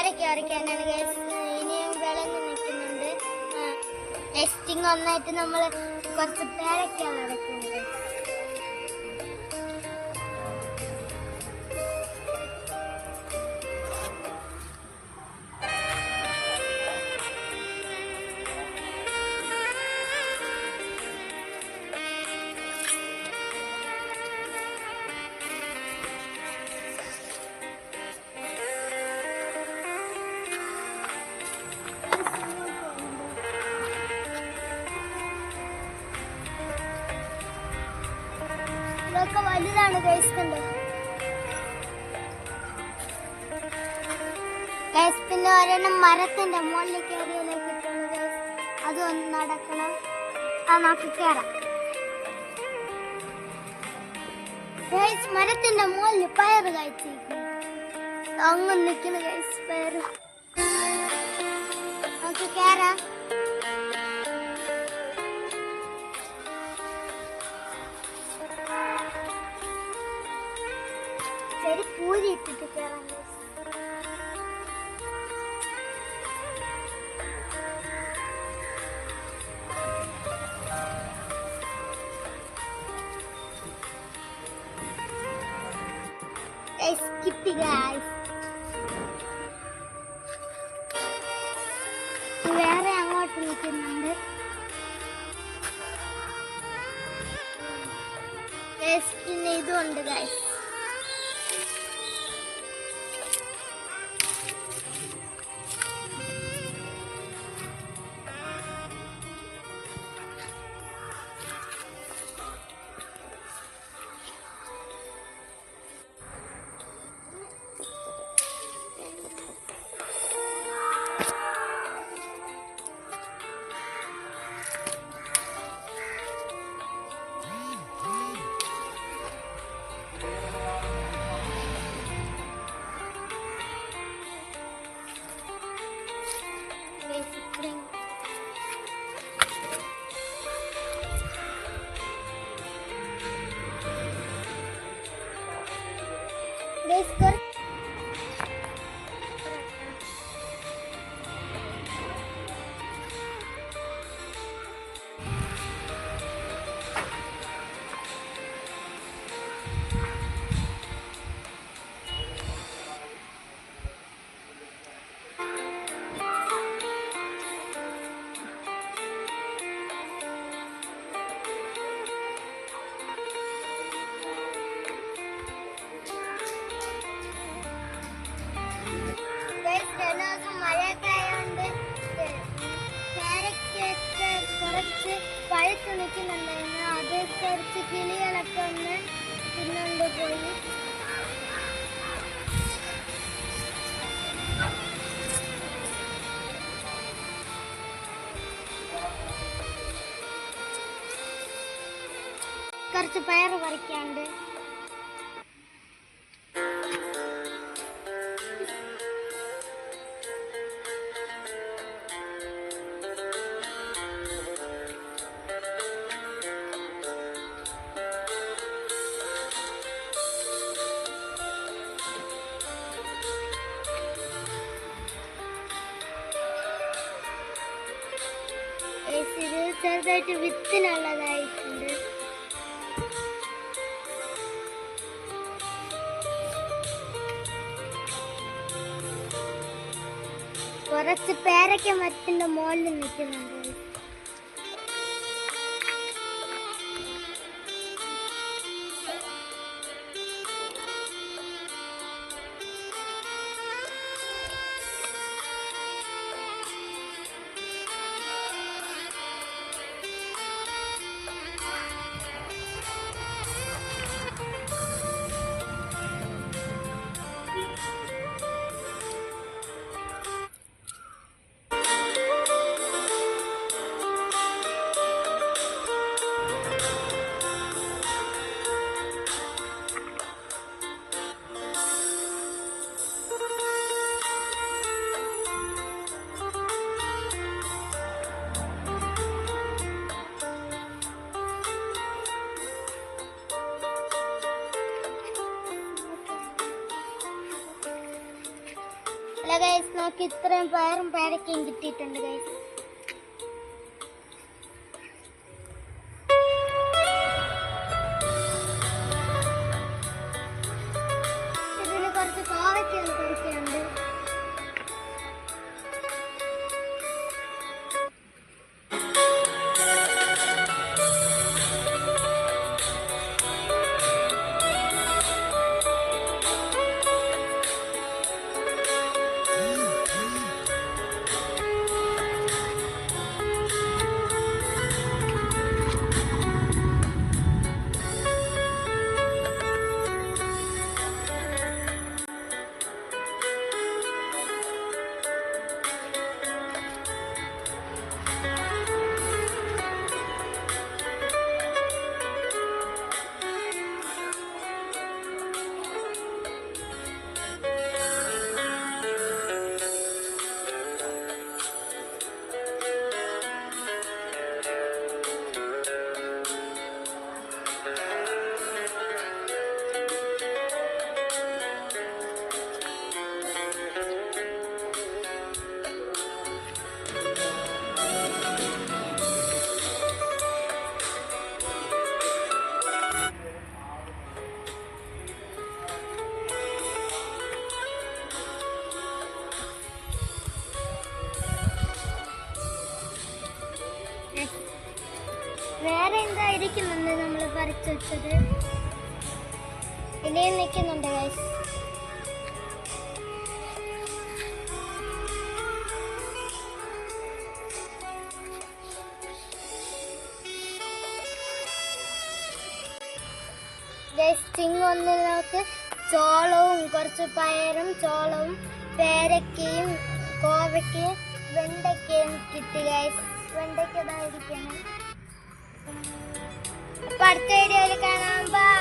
പേരൊക്കെ അരയ്ക്കാനാണ് ഗൈസ്. ഇനിയും വിളഞ്ഞ് നിൽക്കുന്നുണ്ട്. ടെസ്റ്റിംഗ് ഒന്നായിട്ട് നമ്മൾ കുറച്ച് പേരൊക്കെയാണ് അരയ്ക്കുന്നത്. ഇതൊക്കെ വലുതാണ് ഗൈസ്. കണ്ടോ ഗൈസ്? പിന്നെ ഒരെണ്ണം മരത്തിന്റെ മുകളിൽ കയറിയിലേക്കിട്ടുണ്ട് ഗൈസ്. അതൊന്ന് നടക്കണം. നമുക്ക് കയറാം ഗൈസ്. മരത്തിന്റെ മുകളിൽ പയറ് കഴിച്ചിരിക്കുന്നു. അങ്ങ് നിൽക്കുന്നു ഗൈസ് പയറ്. നമുക്ക് കയറാം. ശരി, പൂരി ഇട്ടിട്ട് കയറാം. കിട്ടി ഗൈസ്. വേറെ അങ്ങോട്ട് നിൽക്കുന്നുണ്ട്. പിന്നെ ഇതുണ്ട് ഗൈസ്. പഴുത്ത് നിൽക്കുന്നുണ്ടായിരുന്നു. അത് കുറച്ച് കിളികളൊക്കെ ഒന്ന് തിന്നുകൊണ്ട് പോയി. കുറച്ച് പയറ് പറിക്കാണ്ട്. ഇത് ചെറുതായിട്ട് വിത്തിനുള്ളതായിട്ടുണ്ട്. കുറച്ച് പേരയ്ക്ക മരത്തിന്റെ മുകളിൽ നിൽക്കുന്നുണ്ട്. ഗൈസ് നോക്കി ഇത്രയും പയറും പേരക്കയും കിട്ടിയിട്ടുണ്ട് ഗൈസ്. ഇതിന് കുറച്ച് കോവയ്ക്കാണ് കഴിക്കാനുണ്ട്. വേറെ എന്താ ഇരിക്കുന്നുണ്ട് നമ്മൾ പറിച്ചു വെച്ചത്. ഇനിയും നിൽക്കുന്നുണ്ട് ഗൈസ്. ഒന്നിനകത്ത് ചോളവും കുറച്ച് പയറും ചോളവും പേരക്കയും കോവയ്ക്കയും വെണ്ടയ്ക്കയും കിട്ടി ഗൈസ്. വെണ്ടയ്ക്ക ഇതായിരിക്കണം. അടുത്ത വീഡിയോയിൽ കാണാം. ബൈ.